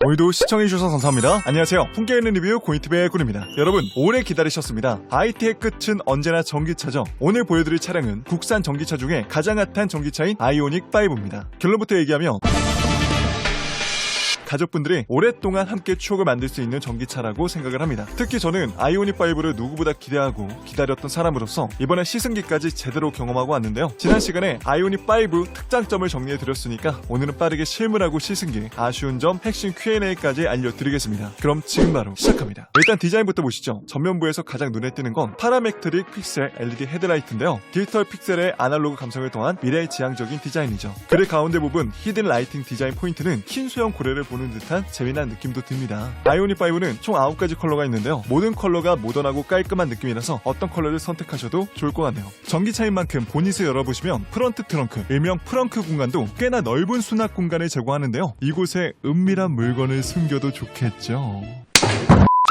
오늘도 시청해주셔서 감사합니다. 안녕하세요. 품격 있는 리뷰 고인트의 꿀입니다. 여러분, 오래 기다리셨습니다. IT의 끝은 언제나 전기차죠. 오늘 보여드릴 차량은 국산 전기차 중에 가장 핫한 전기차인 아이오닉5입니다. 결론부터 얘기하면 가족분들이 오랫동안 함께 추억을 만들 수 있는 전기차라고 생각을 합니다. 특히 저는 아이오닉5를 누구보다 기대하고 기다렸던 사람으로서 이번에 시승기까지 제대로 경험하고 왔는데요. 지난 시간에 아이오닉5 특장점을 정리해드렸으니까 오늘은 빠르게 실물하고 시승기, 아쉬운 점, 핵심 Q&A까지 알려드리겠습니다. 그럼 지금 바로 시작합니다. 일단 디자인부터 보시죠. 전면부에서 가장 눈에 띄는 건 파라메트릭 픽셀 LED 헤드라이트인데요. 디지털 픽셀의 아날로그 감성을 더한 미래지향적인 디자인이죠. 그릴 가운데 부분 히든 라이팅 디자인 포인트는 흰 수영 고래를 보는 듯한 재미난 느낌도 듭니다. 아이오닉5는 총 9가지 컬러가 있는데요. 모든 컬러가 모던하고 깔끔한 느낌이라서 어떤 컬러를 선택하셔도 좋을 것 같네요. 전기차인 만큼 보닛을 열어보시면 프런트 트렁크, 일명 프렁크 공간도 꽤나 넓은 수납 공간을 제공하는데요. 이곳에 은밀한 물건을 숨겨도 좋겠죠.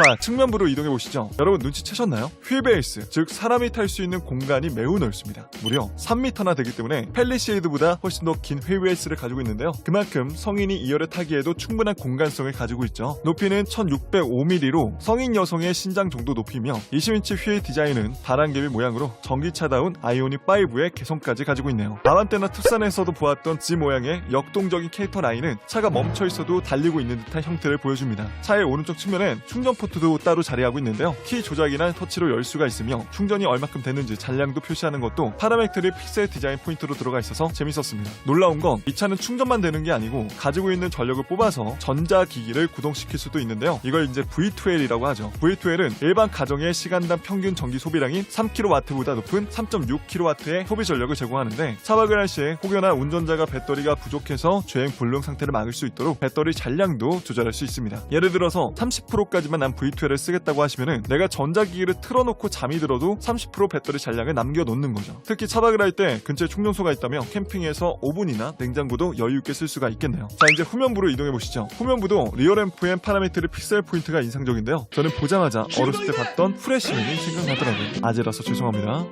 자, 측면부로 이동해보시죠. 여러분 눈치채셨나요? 휠베이스, 즉 사람이 탈 수 있는 공간이 매우 넓습니다. 무려 3m나 되기 때문에 팰리세이드보다 훨씬 더 긴 휠베이스를 가지고 있는데요. 그만큼 성인이 2열을 타기에도 충분한 공간성을 가지고 있죠. 높이는 1605mm로 성인 여성의 신장 정도 높이며 20인치 휠 디자인은 바람개비 모양으로 전기차다운 아이오닉5의 개성까지 가지고 있네요. 아반떼나 투싼에서도 보았던 G 모양의 역동적인 캐릭터 라인은 차가 멈춰있어도 달리고 있는 듯한 형태를 보여줍니다. 차의 오른쪽 측면엔 충전 포트도 따로 자리하고 있는데요. 키 조작이나 터치로 열 수가 있으며 충전이 얼마큼 됐는지 잔량도 표시하는 것도 파라메트릭 픽셀 디자인 포인트로 들어가 있어서 재밌었습니다. 놀라운 건 이 차는 충전만 되는 게 아니고 가지고 있는 전력을 뽑아서 전자기기를 구동시킬 수도 있는데요. 이걸 이제 V2L이라고 하죠. V2L은 일반 가정의 시간당 평균 전기 소비량인 3kW보다 높은 3.6kW의 소비 전력을 제공하는데 차박을 할 시에 혹여나 운전자가 배터리가 부족해서 주행 불능 상태를 막을 수 있도록 배터리 잔량도 조절할 수 있습니다. 예를 들어서 30%까지만 난 V2L을 쓰겠다고 하시면은 내가 전자기기를 틀어놓고 잠이 들어도 30% 배터리 잔량을 남겨놓는 거죠. 특히 차박을 할 때 근처에 충전소가 있다면 캠핑에서 오븐이나 냉장고도 여유있게 쓸 수가 있겠네요. 자, 이제 후면부로 이동해보시죠. 후면부도 리어램프엔 파라메트릭 픽셀 포인트가 인상적인데요. 저는 보자마자 어렸을 때 봤던 프레시맨이 생각나더라고요. 아재라서 죄송합니다.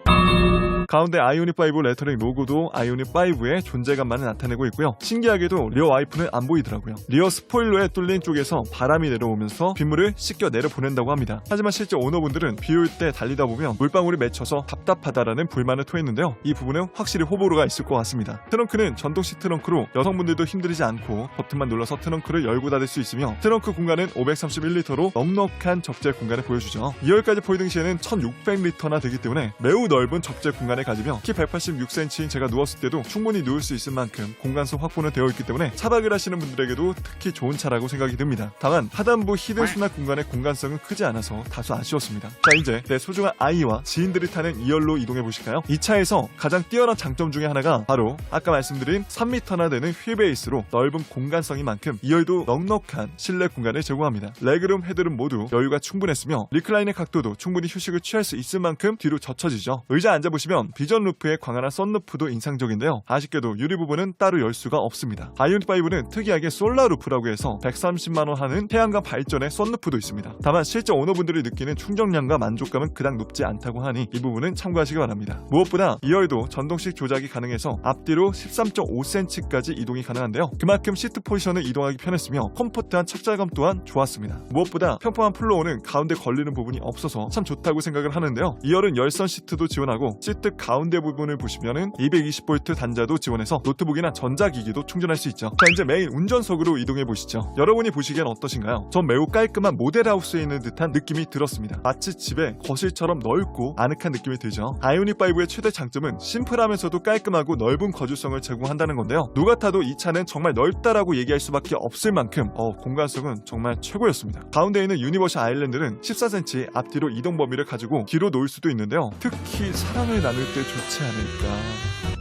가운데 아이오닉5 레터링 로고도 아이오닉5의 존재감만을 나타내고 있고요. 신기하게도 리어 와이프는 안 보이더라고요. 리어 스포일러에 뚫린 쪽에서 바람이 내려오면서 빗물을 씻겨 내려보낸다고 합니다. 하지만 실제 오너분들은 비 올 때 달리다 보면 물방울이 맺혀서 답답하다라는 불만을 토했는데요. 이 부분은 확실히 호불호가 있을 것 같습니다. 트렁크는 전동식 트렁크로 여성분들도 힘들이지 않고 버튼만 눌러서 트렁크를 열고 닫을 수 있으며 트렁크 공간은 531리터로 넉넉한 적재 공간을 보여주죠. 2열까지 포이등 시에는 1600리터나 되기 때문에 매우 넓은 적재 공간을 가지며 키 186cm인 제가 누웠을 때도 충분히 누울 수 있을 만큼 공간성 확보는 되어 있기 때문에 차박을 하시는 분들에게도 특히 좋은 차라고 생각이 듭니다. 다만 하단부 히든 수납 공간의 공간성은 크지 않아서 다소 아쉬웠습니다. 자, 이제 내 소중한 아이와 지인들이 타는 2열로 이동해 보실까요? 이 차에서 가장 뛰어난 장점 중에 하나가 바로 아까 말씀드린 3m나 되는 휠베이스로 넓은 공간성인 만큼 2열도 넉넉한 실내 공간을 제공합니다. 레그룸, 헤드룸 모두 여유가 충분했으며 리클라인의 각도도 충분히 휴식을 취할 수 있을 만큼 뒤로 젖혀지죠. 의자 앉아보시면 비전 루프에 광활한 썬루프도 인상적인데요. 아쉽게도 유리 부분은 따로 열 수가 없습니다. 아이오닉5는 특이하게 솔라 루프라고 해서 130만원 하는 태양광 발전의 썬루프도 있습니다. 다만 실제 오너분들이 느끼는 충전량과 만족감은 그닥 높지 않다고 하니 이 부분은 참고하시기 바랍니다. 무엇보다 2열도 전동식 조작이 가능해서 앞뒤로 13.5cm까지 이동이 가능한데요. 그만큼 시트 포지션을 이동하기 편했으며 컴포트한 착자감 또한 좋았습니다. 무엇보다 평범한 플로어는 가운데 걸리는 부분이 없어서 참 좋다고 생각을 하는데요. 2열은 열선 시트도 지원하고 시트 가운데 부분을 보시면은 220V 단자도 지원해서 노트북이나 전자기기도 충전할 수 있죠. 자, 이제 메인 운전석으로 이동해 보시죠. 여러분이 보시기엔 어떠신가요? 전 매우 깔끔한 모델하우스에 있는 듯한 느낌이 들었습니다. 마치 집에 거실처럼 넓고 아늑한 느낌이 들죠. 아이오닉5의 최대 장점은 심플하면서도 깔끔하고 넓은 거주성을 제공한다는 건데요. 누가 타도 이 차는 정말 넓다라고 얘기할 수밖에 없을 만큼 공간성은 정말 최고였습니다. 가운데 있는 유니버셜 아일랜드는 14cm 앞뒤로 이동 범위를 가지고 뒤로 놓을 수도 있는데요. 특히 사랑을 나눌 때 좋지 않을까.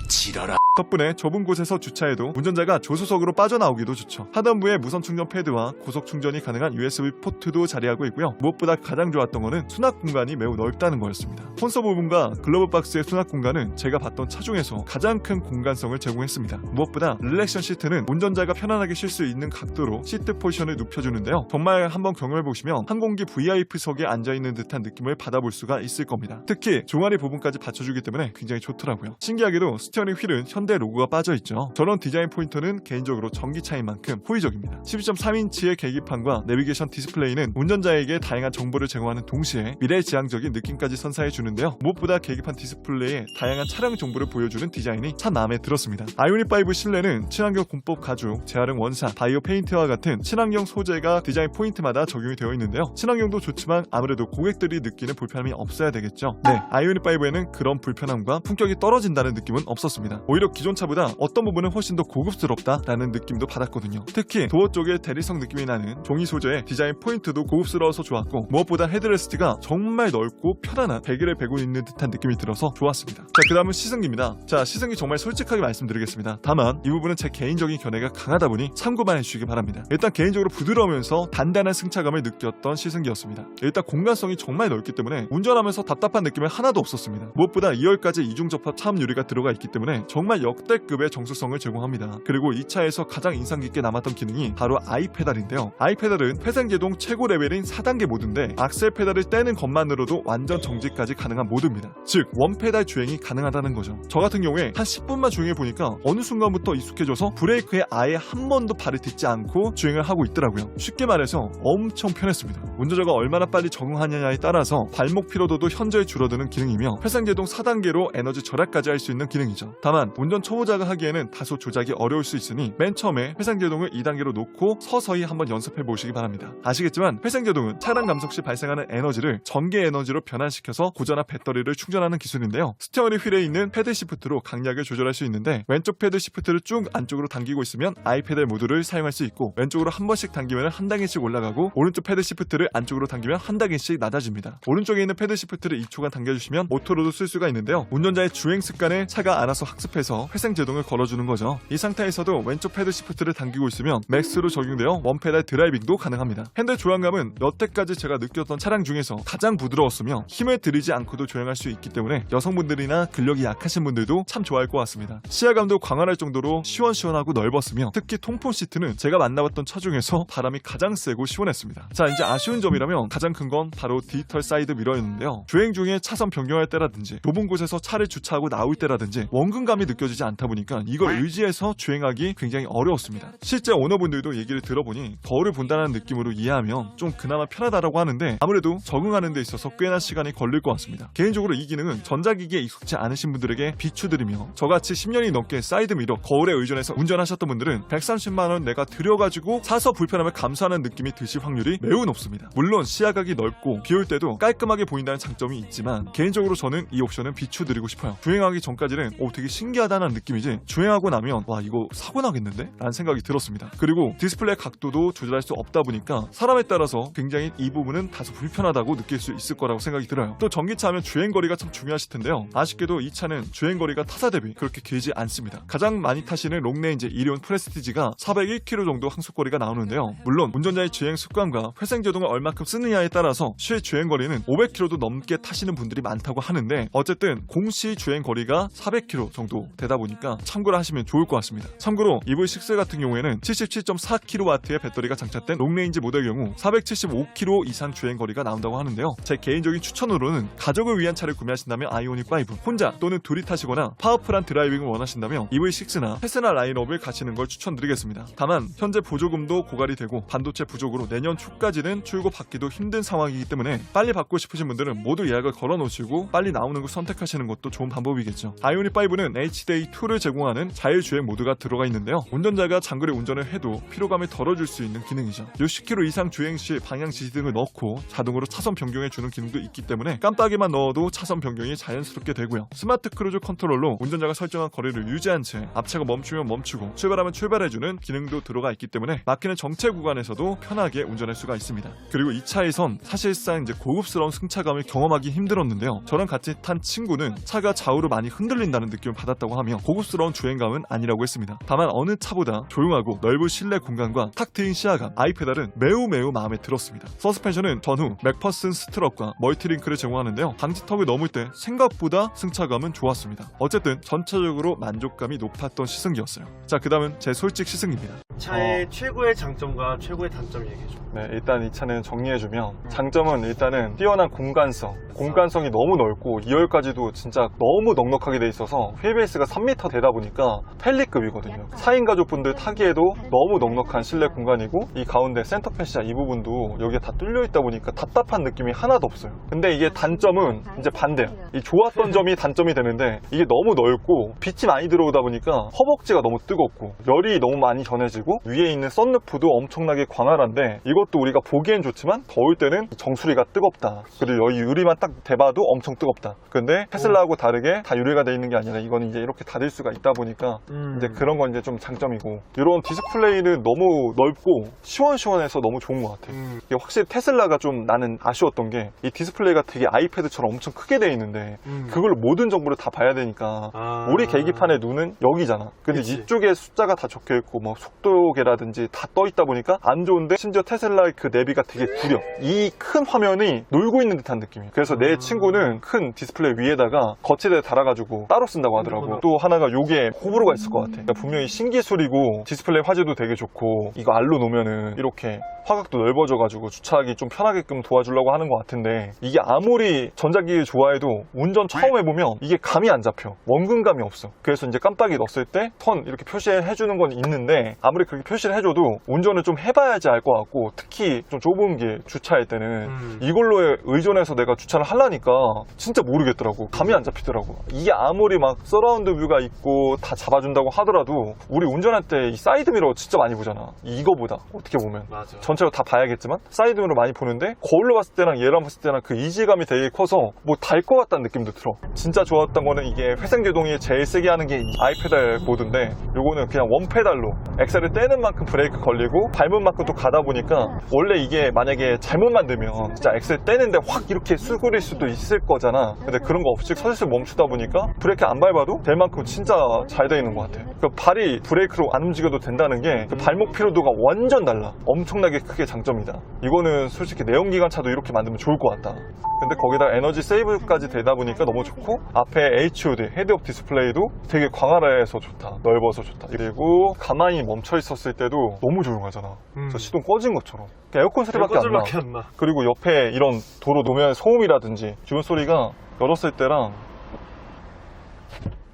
지랄아. 덕분에 좁은 곳에서 주차해도 운전자가 조수석으로 빠져나오기도 좋죠. 하단부에 무선 충전 패드와 고속 충전이 가능한 USB 포트도 자리하고 있고요. 무엇보다 가장 좋았던 거는 수납 공간이 매우 넓다는 거였습니다. 콘솔 부분과 글러브 박스의 수납 공간은 제가 봤던 차 중에서 가장 큰 공간성을 제공했습니다. 무엇보다 릴렉션 시트는 운전자가 편안하게 쉴 수 있는 각도로 시트 포지션을 눕혀주는데요. 정말 한번 경험해보시면 항공기 VIP석에 앉아있는 듯한 느낌을 받아볼 수가 있을 겁니다. 특히 종아리 부분까지 받쳐주기 때문에 굉장히 좋더라고요. 신기하게도 스티어링 휠은 현 현대 로고가 빠져있죠. 저런 디자인 포인터는 개인적으로 전기차인 만큼 호의적입니다. 12.3인치의 계기판과 내비게이션 디스플레이는 운전자에게 다양한 정보를 제공하는 동시에 미래지향적인 느낌까지 선사해주는데요. 무엇보다 계기판 디스플레이에 다양한 차량 정보를 보여주는 디자인이 참 마음에 들었습니다. 아이오닉5 실내는 친환경 공법 가죽, 재활용 원사, 바이오 페인트와 같은 친환경 소재가 디자인 포인트마다 적용이 되어 있는데요. 친환경도 좋지만 아무래도 고객들이 느끼는 불편함이 없어야 되겠죠. 네, 아이오닉5에는 그런 불편함과 품격이 떨어진다는 느낌은 없었습니다. 오히려 기존 차보다 어떤 부분은 훨씬 더 고급스럽다라는 느낌도 받았거든요. 특히 도어 쪽에 대리석 느낌이 나는 종이 소재의 디자인 포인트도 고급스러워서 좋았고, 무엇보다 헤드레스트가 정말 넓고 편안한 배기를 베고 있는 듯한 느낌이 들어서 좋았습니다. 자, 그 다음은 시승기입니다. 자, 시승기 정말 솔직하게 말씀드리겠습니다. 다만 이 부분은 제 개인적인 견해가 강하다 보니 참고만 해주시기 바랍니다. 일단 개인적으로 부드러우면서 단단한 승차감을 느꼈던 시승기였습니다. 일단 공간성이 정말 넓기 때문에 운전하면서 답답한 느낌은 하나도 없었습니다. 무엇보다 2열까지 이중접합 차음 유리가 들어가 있기 때문에 정말 역대급의 정수성을 제공합니다. 그리고 이 차에서 가장 인상 깊게 남았던 기능이 바로 아이페달인데요. 아이페달은 회생제동 최고 레벨인 4단계 모드인데 악셀 페달을 떼는 것만으로도 완전 정지까지 가능한 모드입니다. 즉 원페달 주행이 가능하다는 거죠. 저 같은 경우에 한 10분만 주행해 보니까 어느 순간부터 익숙해져서 브레이크에 아예 한 번도 발을 딛지 않고 주행을 하고 있더라고요. 쉽게 말해서 엄청 편했습니다. 운전자가 얼마나 빨리 적응하느냐에 따라서 발목 피로도도 현저히 줄어드는 기능이며 회생제동 4단계로 에너지 절약까지 할 수 있는 기능이죠. 다만 운전 초보자가 하기에는 다소 조작이 어려울 수 있으니 맨 처음에 회생제동을 2단계로 놓고 서서히 한번 연습해 보시기 바랍니다. 아시겠지만 회생제동은 차량 감속 시 발생하는 에너지를 전기 에너지로 변환시켜서 고전화 배터리를 충전하는 기술인데요. 스티어링 휠에 있는 패드 시프트로 강약을 조절할 수 있는데, 왼쪽 패드 시프트를 쭉 안쪽으로 당기고 있으면 아이페달 모드를 사용할 수 있고, 왼쪽으로 한 번씩 당기면 한 단계씩 올라가고, 오른쪽 패드 시프트를 안쪽으로 당기면 한 단계씩 낮아집니다. 오른쪽에 있는 패드 시프트를 2초간 당겨주시면 오토로도 쓸 수가 있는데요. 운전자의 주행 습관을 차가 알아서 학습해서 회생제동을 걸어주는 거죠. 이 상태에서도 왼쪽 패드 시프트를 당기고 있으면 맥스로 적용되어 원페달 드라이빙도 가능합니다. 핸들 조향감은 여태까지 제가 느꼈던 차량 중에서 가장 부드러웠으며 힘을 들이지 않고도 조향할 수 있기 때문에 여성분들이나 근력이 약하신 분들도 참 좋아할 것 같습니다. 시야감도 광활할 정도로 시원시원하고 넓었으며, 특히 통풍 시트는 제가 만나봤던 차 중에서 바람이 가장 세고 시원했습니다. 자, 이제 아쉬운 점이라면 가장 큰 건 바로 디지털 사이드 미러였는데요. 주행 중에 차선 변경할 때라든지 좁은 곳에서 차를 주차하고 나올 때라든지 원근감이 느껴지지 않다 보니까 이걸 의지해서 주행하기 굉장히 어려웠습니다. 실제 오너분들도 얘기를 들어보니 거울을 본다는 느낌으로 이해하면 좀 그나마 편하다라고 하는데, 아무래도 적응하는 데 있어서 꽤나 시간이 걸릴 것 같습니다. 개인적으로 이 기능은 전자기기에 익숙치 않으신 분들에게 비추드리며, 저같이 10년이 넘게 사이드 미러, 거울에 의존해서 운전하셨던 분들은 130만원 내가 들여가지고 사서 불편함을 감수하는 느낌이 드실 확률이 매우 높습니다. 물론 시야각이 넓고 비올 때도 깔끔하게 보인다는 장점이 있지만, 개인적으로 저는 이 옵션은 비추드리고 싶어요. 주행하기 전까지는 되게 신기하다는 느낌이지, 주행하고 나면 와, 이거 사고 나겠는데? 라는 생각이 들었습니다. 그리고 디스플레이 각도도 조절할 수 없다 보니까 사람에 따라서 굉장히 이 부분은 다소 불편하다고 느낄 수 있을 거라고 생각이 들어요. 또 전기차 하면 주행거리가 참 중요하실 텐데요. 아쉽게도 이 차는 주행거리가 타사 대비 그렇게 길지 않습니다. 가장 많이 타시는 롱레인지 이리온 프레스티지가 401km 정도 항속거리가 나오는데요. 물론 운전자의 주행 습관과 회생제동을 얼마큼 쓰느냐에 따라서 실 주행거리는 500km도 넘게 타시는 분들이 많다고 하는데, 어쨌든 공시 주행거리가 400km 정도 되다 보니까 참고를 하시면 좋을 것 같습니다. 참고로 EV6 같은 경우에는 77.4kW의 배터리가 장착된 롱레인지 모델 경우 475km 이상 주행거리가 나온다고 하는데요. 제 개인적인 추천으로는 가족을 위한 차를 구매하신다면 아이오닉5, 혼자 또는 둘이 타시거나 파워풀한 드라이빙을 원하신다면 EV6나 테슬라 라인업을 가시는 걸 추천드리겠습니다. 다만 현재 보조금도 고갈이 되고 반도체 부족으로 내년 초까지는 출고 받기도 힘든 상황이기 때문에 빨리 받고 싶으신 분들은 모두 예약을 걸어 놓으시고 빨리 나오는 걸 선택하시는 것도 좋은 방법이겠죠. 아이오닉5는 HDA2를 제공하는 자율주행 모드가 들어가 있는데요. 운전자가 장거리 운전을 해도 피로감을 덜어줄 수 있는 기능이죠. 60km 이상 주행 시 방향 지시 등을 넣고 자동으로 차선 변경해주는 기능도 있기 때문에 깜빡이만 넣어도 차선 변경이 자연스럽게 되고요. 스마트 크루즈 컨트롤로 운전자가 설정한 거리를 유지한 채 앞차가 멈추면 멈추고 출발하면 출발해주는 기능도 들어가 있기 때문에 막히는 정체 구간에서도 편하게 운전할 수가 있습니다. 그리고 이 차에선 사실상 이제 고급스러운 승차감을 경험하기 힘들었는데요. 저랑 같이 탄 친구는 차가 좌우로 많이 흔들린다는 느낌을 받았다고 하며 고급스러운 주행감은 아니라고 했습니다. 다만 어느 차보다 조용하고 넓은 실내 공간과 탁 트인 시야감, 아이페달은 매우 마음에 들었습니다. 서스펜션은 전후 맥퍼슨 스트럽과 멀티링크를 제공하는데요. 방지턱을 넘을 때 생각보다 승차감은 좋았습니다. 어쨌든 전체적으로 만족감이 높았던 시승기였어요. 자, 그 다음은 제 솔직 시승기입니다. 차의 최고의 장점과 최고의 단점 얘기해줘. 네, 일단 이 차는 정리해주면 장점은 일단은 뛰어난 공간성이 너무 넓고 2열까지도 진짜 너무 넉넉하게 돼 있어서 휠베이스가 3m 되다 보니까 펠리급이거든요. 4인 가족분들 타기에도 너무 넉넉한 실내 공간이고 이 가운데 센터 패시아 이 부분도 여기에 다 뚫려 있다 보니까 답답한 느낌이 하나도 없어요. 근데 이게 단점은 이제 반대야. 이 좋았던 점이 단점이 되는데 이게 너무 넓고 빛이 많이 들어오다 보니까 허벅지가 너무 뜨겁고 열이 너무 많이 전해지고 위에 있는 썬루프도 엄청나게 광활한데 이것도 우리가 보기엔 좋지만 더울 때는 정수리가 뜨겁다. 그리고 여기 유리만 딱 대봐도 엄청 뜨겁다. 근데 테슬라하고 다르게 다 유리가 돼 있는 게 아니라 이건 이제 이렇게 닫을 수가 있다 보니까 이제 그런 건 이제 좀 장점이고 이런 디스플레이는 너무 넓고 시원시원해서 너무 좋은 것 같아. 이게 확실히 테슬라가 좀 나는 아쉬웠던 게 이 디스플레이가 되게 아이패드처럼 엄청 크게 돼 있는데 그걸 모든 정보를 다 봐야 되니까 우리 계기판의 눈은 여기잖아. 근데 그치. 이쪽에 숫자가 다 적혀 있고 뭐 속도계라든지 다 떠 있다 보니까 안 좋은데 심지어 테슬라의 그 내비가 되게 구려. 이 큰 화면이 놀고 있는 듯한 느낌이야. 그래서 내 친구는 큰 디스플레이 위에다가 거치대에 달아가지고 따로 쓴다고 하더라고. 또 하나가 요게 호불호가 있을 것 같아. 그러니까 분명히 신기술이고 디스플레이 화질도 되게 좋고 이거 알로 놓으면은 이렇게 화각도 넓어져가지고 주차하기 좀 편하게끔 도와주려고 하는 것 같은데 이게 아무리 전자기기 좋아해도 운전 처음 해보면 이게 감이 안 잡혀. 원근감이 없어. 그래서 이제 깜빡이 넣었을 때 턴 이렇게 표시해주는 건 있는데 아무리 그렇게 표시를 해줘도 운전을 좀 해봐야지 알 것 같고 특히 좀 좁은 길 주차할 때는 이걸로 의존해서 내가 주차를 하려니까 진짜 모르겠더라고. 감이 안 잡히더라고. 이게 아무리 막 서라운드 뷰가 있고 다 잡아준다고 하더라도 우리 운전할 때 이 사이드미러 진짜 많이 보잖아. 이거보다 어떻게 보면 맞아. 전체로 다 봐야겠지만 사이드미러 많이 보는데 거울로 봤을 때랑 얘랑 봤을 때랑 그 이질감이 되게 커서 뭐 달 것 같다는 느낌도 들어. 진짜 좋았던 거는 이게 회생제동이 제일 세게 하는 게 아이페달 보드인데 요거는 그냥 원페달로 엑셀을 떼는 만큼 브레이크 걸리고 밟은 만큼 또 가다 보니까 원래 이게 만약에 잘못 만들면 진짜 엑셀 떼는데 확 이렇게 수그릴 수도 있을 거잖아. 근데 그런 거 없이 슬슬 멈추다 보니까 브레이크 안 밟아도 될 만큼 진짜 잘 돼 있는 것 같아. 그 발이 브레이크로 안 움직여도 된다는 게 그 발목 피로도가 완전 달라. 엄청나게 크게 장점이다. 이거는 솔직히 내연기관차도 이렇게 만들면 좋을 것 같다. 근데 거기다 에너지 세이브까지 되다 보니까 너무 좋고 앞에 HUD 헤드업 디스플레이도 되게 광활해서 좋다. 넓어서 좋다. 그리고 가만히 멈춰 있었을 때도 너무 조용하잖아. 저 시동 꺼진 것처럼 에어컨 소리밖에 안 나. 안 나. 그리고 옆에 이런 도로 노면 소음이라든지 주변 소리가 열었을 때랑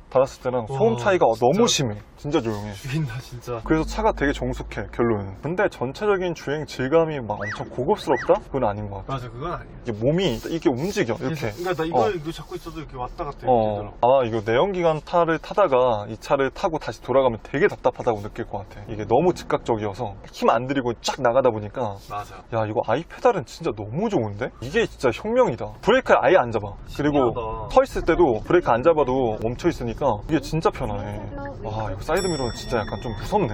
닫았을 때랑 소음 차이가 너무 심해. 진짜 조용해. 죽인다 진짜. 그래서 차가 되게 정숙해 결론은. 근데 전체적인 주행 질감이 막 엄청 고급스럽다? 그건 아닌 것 같아. 맞아, 그건 아니야. 이게 몸이 이렇게 움직여 이렇게. 그러니까 나 이거 잡고 있어도 이렇게 왔다 갔다 이렇게 되더라고. 아마 이거 내연기관 차를 타다가 이 차를 타고 다시 돌아가면 되게 답답하다고 느낄 것 같아. 이게 너무 즉각적이어서 힘 안 들이고 쫙 나가다 보니까 맞아. 야 이거 아이페달은 진짜 너무 좋은데? 이게 진짜 혁명이다. 브레이크를 아예 안 잡아. 그리고 신기하다. 서 있을 때도 브레이크 안 잡아도 멈춰 있으니까 이게 진짜 편하네. 와 이거 사이드미러는 진짜 약간 좀 무섭네.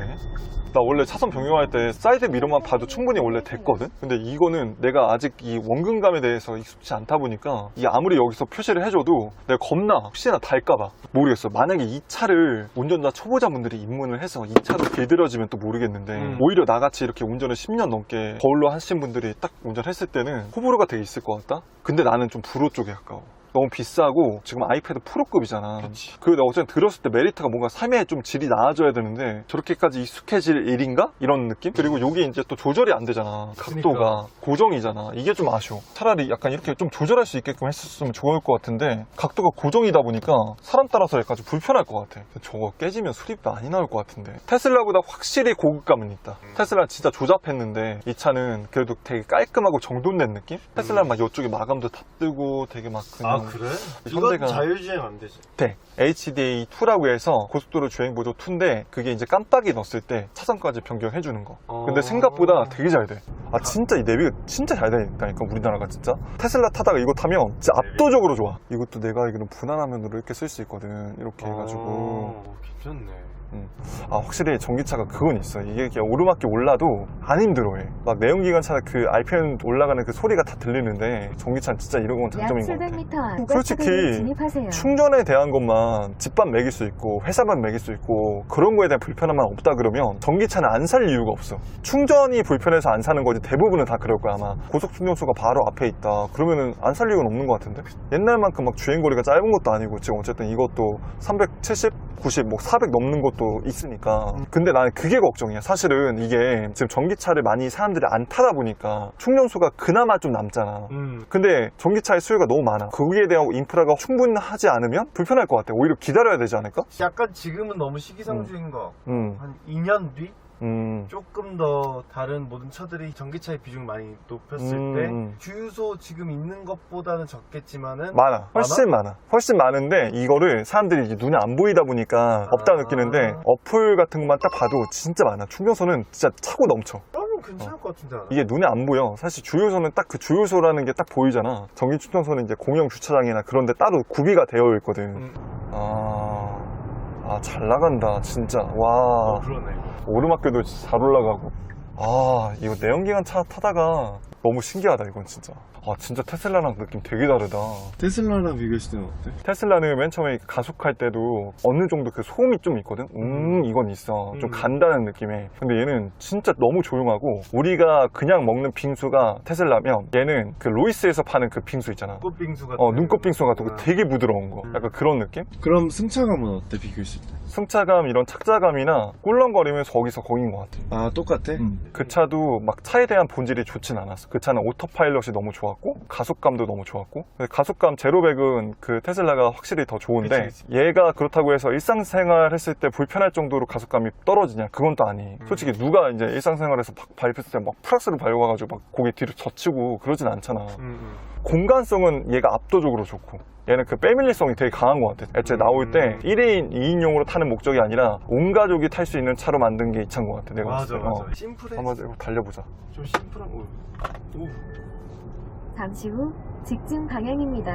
나 원래 차선 변경할 때 사이드 미러만 봐도 충분히 원래 됐거든? 근데 이거는 내가 아직 이 원근감에 대해서 익숙치 않다 보니까 이게 아무리 여기서 표시를 해줘도 내가 겁나 혹시나 달까봐 모르겠어. 만약에 이 차를 운전자 초보자분들이 입문을 해서 이 차로 길들여지면 또 모르겠는데 오히려 나같이 이렇게 운전을 10년 넘게 거울로 하신 분들이 딱 운전했을 때는 호불호가 되게 있을 것 같다? 근데 나는 좀 불호 쪽에 가까워. 너무 비싸고 지금 아이패드 프로급이잖아. 그리고 내가 어쨌든 들었을 때 메리트가 뭔가 삶에 좀 질이 나아져야 되는데 저렇게까지 익숙해질 일인가? 이런 느낌? 그리고 여기 이제 또 조절이 안 되잖아. 각도가 그러니까. 고정이잖아. 이게 좀 아쉬워. 차라리 약간 이렇게 좀 조절할 수 있게끔 했었으면 좋을 것 같은데 각도가 고정이다 보니까 사람 따라서 약간 좀 불편할 것 같아. 저거 깨지면 수리비 많이 나올 것 같은데. 테슬라보다 확실히 고급감은 있다. 테슬라는 진짜 조잡했는데 이 차는 그래도 되게 깔끔하고 정돈된 느낌? 테슬라는 막 이쪽에 마감도 다 뜨고 되게 막 그냥 아 그래? 현대가- 이건 자율주행 안 되지. 네, HDA2라고 해서 고속도로 주행보조 2인데 그게 이제 깜빡이 넣었을 때 차선까지 변경해 주는 거. 근데 생각보다 되게 잘 돼. 아 진짜 이 내비가 진짜 잘 되니까 우리나라가 진짜. 테슬라 타다가 이거 타면 진짜 압도적으로 좋아. 이것도 내가 알기로는 분할화면으로 이렇게 쓸 수 있거든. 이렇게 해가지고. 괜찮네. 아 확실히 전기차가 그건 있어. 이게 그냥 오르막길 올라도 안 힘들어해. 막 내연기관차 그 RPM 올라가는 그 소리가 다 들리는데 전기차는 진짜 이런 건 약 장점인 것 같아. 700m 앞 솔직히 진입하세요. 충전에 대한 것만 집밥 먹일 수 있고 회사만 먹일 수 있고 그런 거에 대한 불편함만 없다 그러면 전기차는 안 살 이유가 없어. 충전이 불편해서 안 사는 거지 대부분은 다 그럴 거야 아마. 고속 충전소가 바로 앞에 있다 그러면은 안 살 이유는 없는 것 같은데. 옛날만큼 막 주행거리가 짧은 것도 아니고 지금 어쨌든 이것도 370, 90, 뭐 400 넘는 것도 것도 있으니까. 근데 나는 그게 걱정이야. 사실은 이게 지금 전기차를 많이 사람들이 안 타다 보니까 충전소가 그나마 좀 남잖아. 근데 전기차의 수요가 너무 많아. 거기에 대한 인프라가 충분하지 않으면 불편할 것 같아. 오히려 기다려야 되지 않을까? 약간 지금은 너무 시기상조인 거. 음. 한 2년 뒤? 조금 더 다른 모든 차들이 전기차의 비중을 많이 높였을 때 주유소 지금 있는 것보다는 적겠지만은 많아. 훨씬 많아. 훨씬 많은데 이거를 사람들이 이제 눈에 안 보이다 보니까 없다 느끼는데 어플 같은 것만 딱 봐도 진짜 많아. 충전소는 진짜 차고 넘쳐. 그러면 괜찮을 것 같은데 나는. 이게 눈에 안 보여. 사실 주유소는 딱 그 주유소라는 게 딱 보이잖아. 전기 충전소는 이제 공영 주차장이나 그런 데 따로 구비가 되어 있거든. 잘 나간다 진짜. 와, 그러네. 오르막길도 진짜 잘 올라가고. 이거 내연기관 차 타다가 너무 신기하다 이건 진짜. 진짜 테슬라랑 느낌 되게 다르다. 테슬라랑 비교했을 때는 어때? 테슬라는 맨 처음에 가속할 때도 어느 정도 그 소음이 좀 있거든? 이건 있어. 좀 간다는 느낌에. 근데 얘는 진짜 너무 조용하고, 우리가 그냥 먹는 빙수가 테슬라면 얘는 그 로이스에서 파는 그 빙수 있잖아. 눈꽃 빙수 같은 눈꽃 빙수 같은 거 되게 부드러운 거. 약간 그런 느낌? 그럼 승차감은 어때 비교했을 때? 승차감, 이런 착자감이나 꿀렁거리면서 거기서 거긴 것 같아. 똑같아? 그 차도 막 차에 대한 본질이 좋진 않았어. 그 차는 오토파일럿이 너무 좋았고 가속감도 너무 좋았고. 가속감 제로백은 그 테슬라가 확실히 더 좋은데, 그치. 얘가 그렇다고 해서 일상생활 했을 때 불편할 정도로 가속감이 떨어지냐? 그건 또 아니. 솔직히 누가 이제 일상생활에서 밟혔을 때 막 플러스를 밟아가지고 막 고개 뒤로 젖히고 그러진 않잖아. 공간성은 얘가 압도적으로 좋고, 얘는 그 패밀리성이 되게 강한 것 같아. 애초에 나올 때 1인, 2인용으로 타는 목적이 아니라 온 가족이 탈 수 있는 차로 만든 게 이 차인 것 같아. 내가 봤을 때. 맞아. 심플해. 한번 이거 달려보자. 좀 심플한 거. 오. 잠시 후 직진 방향입니다.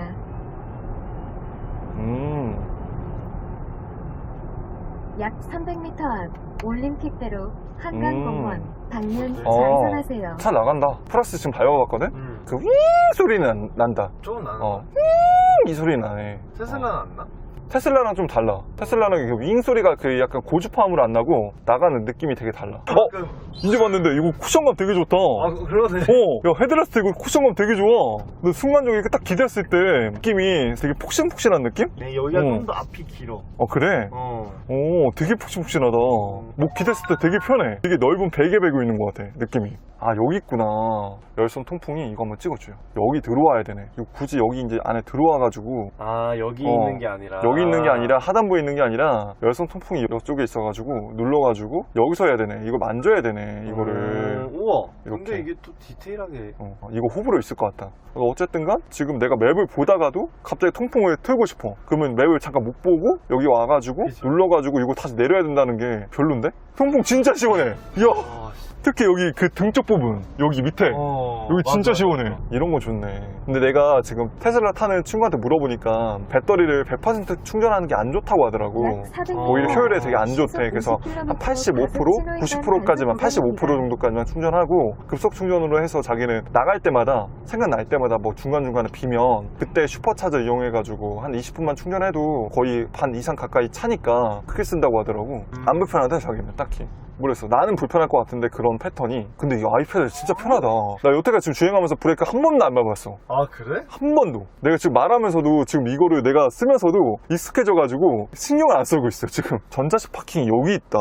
약 300m 앞 올림픽대로 한강공원 방면 좌회전하세요. 차 나간다. 플러스 지금 밟아봤거든? 그 윙 소리는 난다. 좀 나는. 이 소리 나네. 테슬라는 안 나? 테슬라랑 좀 달라. 테슬라는 그 윙 소리가 그 약간 고주파음으로 안 나고 나가는 느낌이 되게 달라. 이제 봤는데 이거 쿠션감 되게 좋다. 그러네. 야, 헤드레스트 이거 쿠션감 되게 좋아. 근데 순간적으로 이렇게 딱 기댔을 때 느낌이 되게 폭신폭신한 느낌? 네, 여기가 좀 더 앞이 길어. 그래? 되게 폭신폭신하다. 목 기댔을 때 되게 편해. 되게 넓은 베개 베고 있는 것 같아, 느낌이. 여기 있구나. 열선 통풍이 이거 한번 찍어줘요. 여기 들어와야 되네. 이거 굳이 여기 이제 안에 들어와가지고. 여기 있는 게 아니라. 여기 있는 게 아니라, 하단부에 있는 게 아니라, 열선 통풍이 이쪽에 있어가지고, 눌러가지고, 여기서 해야 되네. 이거 만져야 되네, 이거를. 우와. 이렇게. 근데 이게 또 디테일하게. 이거 호불호 있을 것 같다. 어쨌든간, 지금 내가 맵을 보다가도, 갑자기 통풍을 틀고 싶어. 그러면 맵을 잠깐 못 보고, 여기 와가지고, 그치. 눌러가지고, 이거 다시 내려야 된다는 게 별론데? 통풍 진짜 시원해. 이야! 특히 여기 그 등쪽 부분, 여기 밑에. 여기 진짜 시원해. 이런 거 좋네. 근데 내가 지금 테슬라 타는 친구한테 물어보니까 배터리를 100% 충전하는 게 안 좋다고 하더라고. 오히려 효율에 되게 안 좋대. 그래서 한 85%, 90%까지만, 85% 정도까지만 충전하고, 급속 충전으로 해서 자기는 나갈 때마다, 생각날 때마다 뭐 중간중간에 비면, 그때 슈퍼차저 이용해가지고 한 20분만 충전해도 거의 반 이상 가까이 차니까 크게 쓴다고 하더라고. 안 불편하대, 자기는 딱히. 모르겠어. 나는 불편할 것 같은데, 그런 패턴이. 근데 이 아이패드 진짜 편하다. 나 여태까지 지금 주행하면서 브레이크 한 번도 안 밟았어. 그래? 한 번도. 내가 지금 말하면서도 지금 이거를 내가 쓰면서도 익숙해져가지고 신경을 안 쓰고 있어 지금. 전자식 파킹이 여기 있다.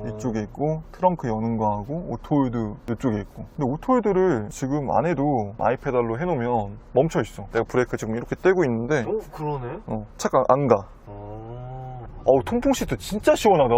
이쪽에 있고, 트렁크 여는 거 하고, 오토홀드 이쪽에 있고. 근데 오토홀드를 지금 안 해도 아이페달로 해놓으면 멈춰 있어. 내가 브레이크 지금 이렇게 떼고 있는데, 그러네. 차가 안 가. 통풍 시트 진짜 시원하다.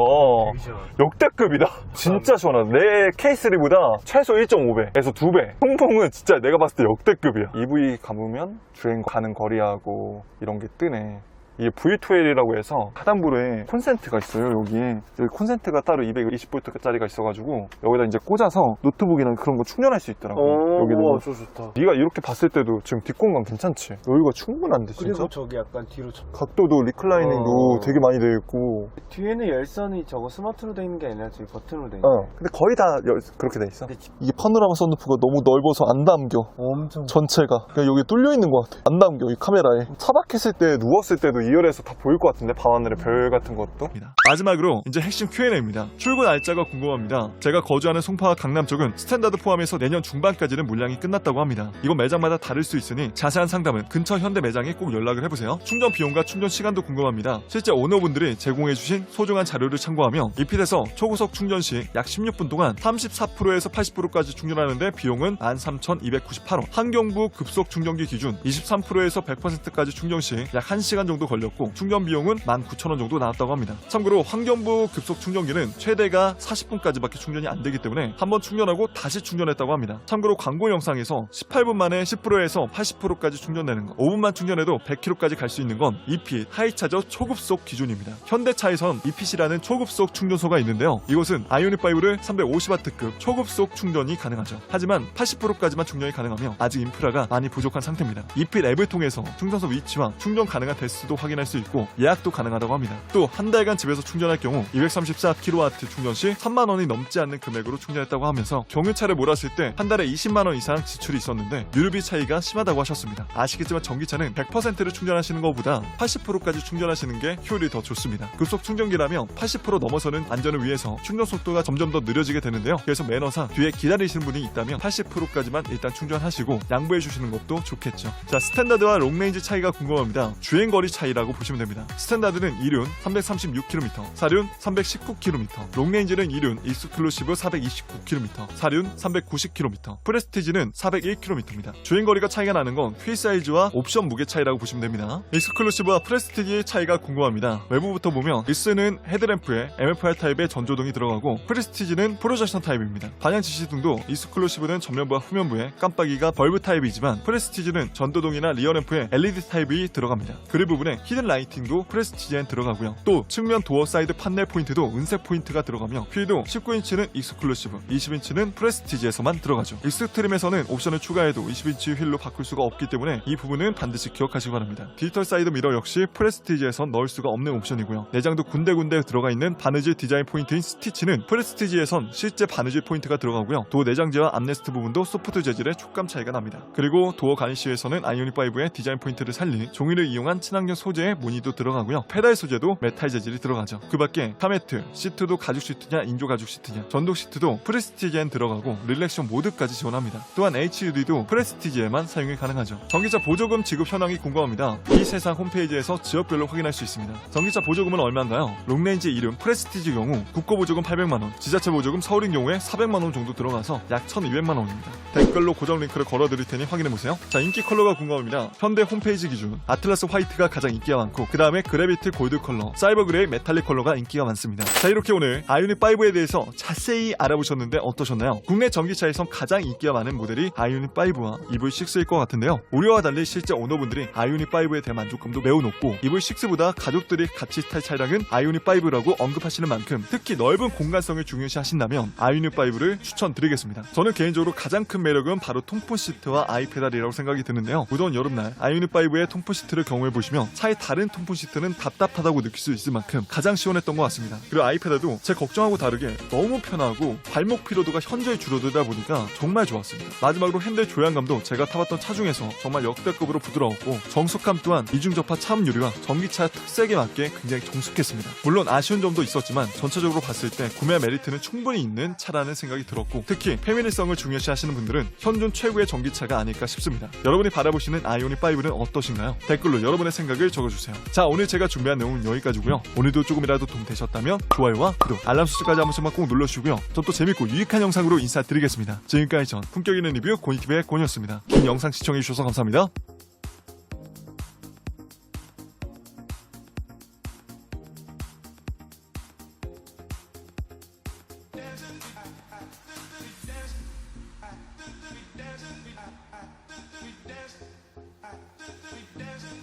되게 시원하다. 역대급이다. 진짜 시원하다. 내 K3보다 최소 1.5배에서 2배. 통풍은 진짜 내가 봤을 때 역대급이야. EV 가보면 주행 가는 거리하고 이런 게 뜨네. 이게 V2L이라고 해서 하단부에 콘센트가 있어요. 여기에 여기 콘센트가 따로 220V짜리가 있어가지고 여기다 이제 꽂아서 노트북이나 그런 거 충전할 수 있더라고. 우와, 저 좋다. 네가 이렇게 봤을 때도 지금 뒷공간 괜찮지? 여기가 충분한데 진짜? 그리고 저기 약간 뒤로 각도도 리클라이닝도 되게 많이 되어 있고. 뒤에는 열선이 저거 스마트로 돼 있는 게 아니라 저기 버튼으로 돼 있는 근데 거의 다 그렇게 돼 있어. 이게 파노라마 선루프가 너무 넓어서 안 담겨. 엄청 전체가 그냥 여기 뚫려 있는 것 같아. 안 담겨 이 카메라에. 차박했을 때 누웠을 때도 2열에서 다 보일 것 같은데, 밤하늘의 별 같은 것도. 마지막으로 이제 핵심 Q&A입니다. 출고 날짜가 궁금합니다. 제가 거주하는 송파와 강남 쪽은 스탠다드 포함해서 내년 중반까지는 물량이 끝났다고 합니다. 이건 매장마다 다를 수 있으니 자세한 상담은 근처 현대 매장에 꼭 연락을 해보세요. 충전 비용과 충전 시간도 궁금합니다. 실제 오너분들이 제공해주신 소중한 자료를 참고하며 이핏에서 초고속 충전 시 약 16분 동안 34%에서 80%까지 충전하는데 비용은 13,298원, 한경부 급속 충전기 기준 23%에서 100%까지 충전 시 약 1시간 정도 걸렸고 충전 비용은 19,000원 정도 나왔다고 합니다. 참고로 환경부 급속 충전기는 최대가 40분까지밖에 충전이 안 되기 때문에 한번 충전하고 다시 충전했다고 합니다. 참고로 광고 영상에서 18분 만에 10%에서 80%까지 충전되는 거, 5분만 충전해도 100km까지 갈 수 있는 건 이핏 하이차저 초급속 기준입니다. 현대차에선 이핏이라는 초급속 충전소가 있는데요. 이곳은 아이오닉5를 350W급 초급속 충전이 가능하죠. 하지만 80%까지만 충전이 가능하며 아직 인프라가 많이 부족한 상태입니다. 이핏 앱을 통해서 충전소 위치와 충전 가능한 대수도 확인할 수 있고 예약도 가능하다고 합니다. 또 한 달간 집에서 충전할 경우 234kW 충전 시 3만원이 넘지 않는 금액으로 충전했다고 하면서 경유차를 몰았을 때 한 달에 20만원 이상 지출이 있었는데 유류비 차이가 심하다고 하셨습니다. 아시겠지만 전기차는 100%를 충전하시는 것보다 80%까지 충전하시는 게 효율이 더 좋습니다. 급속 충전기라면 80% 넘어서는 안전을 위해서 충전 속도가 점점 더 느려지게 되는데요. 그래서 매너상 뒤에 기다리시는 분이 있다면 80%까지만 일단 충전하시고 양보해 주시는 것도 좋겠죠. 자, 스탠다드와 롱레인지 차이가 궁금합니다. 주행거리 차이라고 보시면 됩니다. 스탠다드는 2륜 336km, 4륜 319km, 롱레인지는 2륜 익스클루시브 429km, 4륜 390km, 프레스티지는 401km입니다. 주행거리가 차이가 나는 건 휠 사이즈와 옵션 무게 차이라고 보시면 됩니다. 익스클루시브와 프레스티지의 차이가 궁금합니다. 외부부터 보면 익스는 헤드램프에 MFR 타입의 전조등이 들어가고 프레스티지는 프로젝션 타입입니다. 방향 지시등도 익스클루시브는 전면부와 후면부에 깜빡이가 벌브 타입이지만 프레스티지는 전도등이나 리어램프에 LED 타입이 들어갑니다. 그릴 부분에 히든 라이팅도 프레스티지엔 들어가고요. 또 측면 도어 사이드 판넬 포인트도 은색 포인트가 들어가며 휠도 19인치는 익스클루시브, 20인치는 프레스티지에서만 들어가죠. 익스트림에서는 옵션을 추가해도 20인치 휠로 바꿀 수가 없기 때문에 이 부분은 반드시 기억하시기 바랍니다. 디지털 사이드 미러 역시 프레스티지에선 넣을 수가 없는 옵션이고요. 내장도 군데군데 들어가 있는 바느질 디자인 포인트인 스티치는 프레스티지에선 실제 바느질 포인트가 들어가고요. 도어 내장재와 암레스트 부분도 소프트 재질의 촉감 차이가 납니다. 그리고 도어 가니쉬에서는 아이오닉5의 디자인 포인트를 살린 종이를 이용한 친환경 소재의 무늬도 들어가고요. 페달 소재도 메탈 재질이 들어가죠. 그 밖에 카메트, 시트도 가죽 시트냐 인조 가죽 시트냐, 전동 시트도 프레스티지엔 들어가고 릴렉션 모드까지 지원합니다. 또한 HUD도 프레스티지에만 사용이 가능하죠. 전기차 보조금 지급 현황이 궁금합니다. 이 세상 홈페이지에서 지역별로 확인할 수 있습니다. 전기차 보조금은 얼마인가요? 롱레인지 이름 프레스티지 경우 국고 보조금 800만원, 지자체 보조금 서울인 경우에 400만원 정도 들어가서 약 1200만원입니다. 댓글로 고정 링크를 걸어드릴 테니 확인해보세요. 자, 인기 컬러가 궁금합니다. 현대 홈페이지 기준 아틀라스 화이트가 가장 인기가 많고 그 다음에 그래비티 골드 컬러, 사이버 그레이 메탈릭 컬러가 인기가 많습니다. 자, 이렇게 오늘 아이오닉5에 대해서 자세히 알아보셨는데 어떠셨나요? 국내 전기차에선 가장 인기가 많은 모델이 아이오닉5와 EV6일 것 같은데요. 우려와 달리 실제 오너분들이 아이오닉5에 대한 만족감도 매우 높고 EV6보다 가족들이 같이 탈 차량은 아이오닉5라고 언급하시는 만큼 특히 넓은 공간성을 중요시 하신다면 아이오닉5를 추천드리겠습니다. 저는 개인적으로 가장 큰 매력은 바로 통풍 시트와 아이페달이라고 생각이 드는데요. 무더운 여름날 아이오닉5의 통풍 시트를 경험해 보시면 차의 다른 통풍 시트는 답답하다고 느낄 수 있을 만큼 가장 시원했던 것 같습니다. 그리고 아이페달도 제 걱정하고 다르게 너무 편하고 발목 피로도가 현저히 줄어들다 보니까 정말 좋았습니다. 마지막으로 핸들 조향감도 제가 타봤던 차 중에서 정말 역대급으로 부드러웠고 정숙감 또한 이중접합 차음 유리와 전기차 특색에 맞게 굉장히 정숙했습니다. 물론 아쉬운 점도 있었지만 전체적으로 봤을 때 구매 메리트는 충분히 있는 차라는 생각이 들었고 특히 페미니성을 중요시 하시는 분들은 현존 최고의 전기차가 아닐까 싶습니다. 여러분이 바라보시는 아이오닉5는 어떠신가요? 댓글로 여러분의 생각을 적어주세요. 자, 오늘 제가 준비한 내용은 여기까지고요. 오늘도 조금이라도 도움 되셨다면 좋아요와 구독, 알람 설정까지 한 번씩만 꼭 눌러주시고요. 전 또 재밌고 유익한 영상으로 인사드리겠습니다. 지금까지 전 품격 있는 리뷰 고니티브의 고니였습니다. 긴 영상 시청해주셔서 감사합니다. We dancing,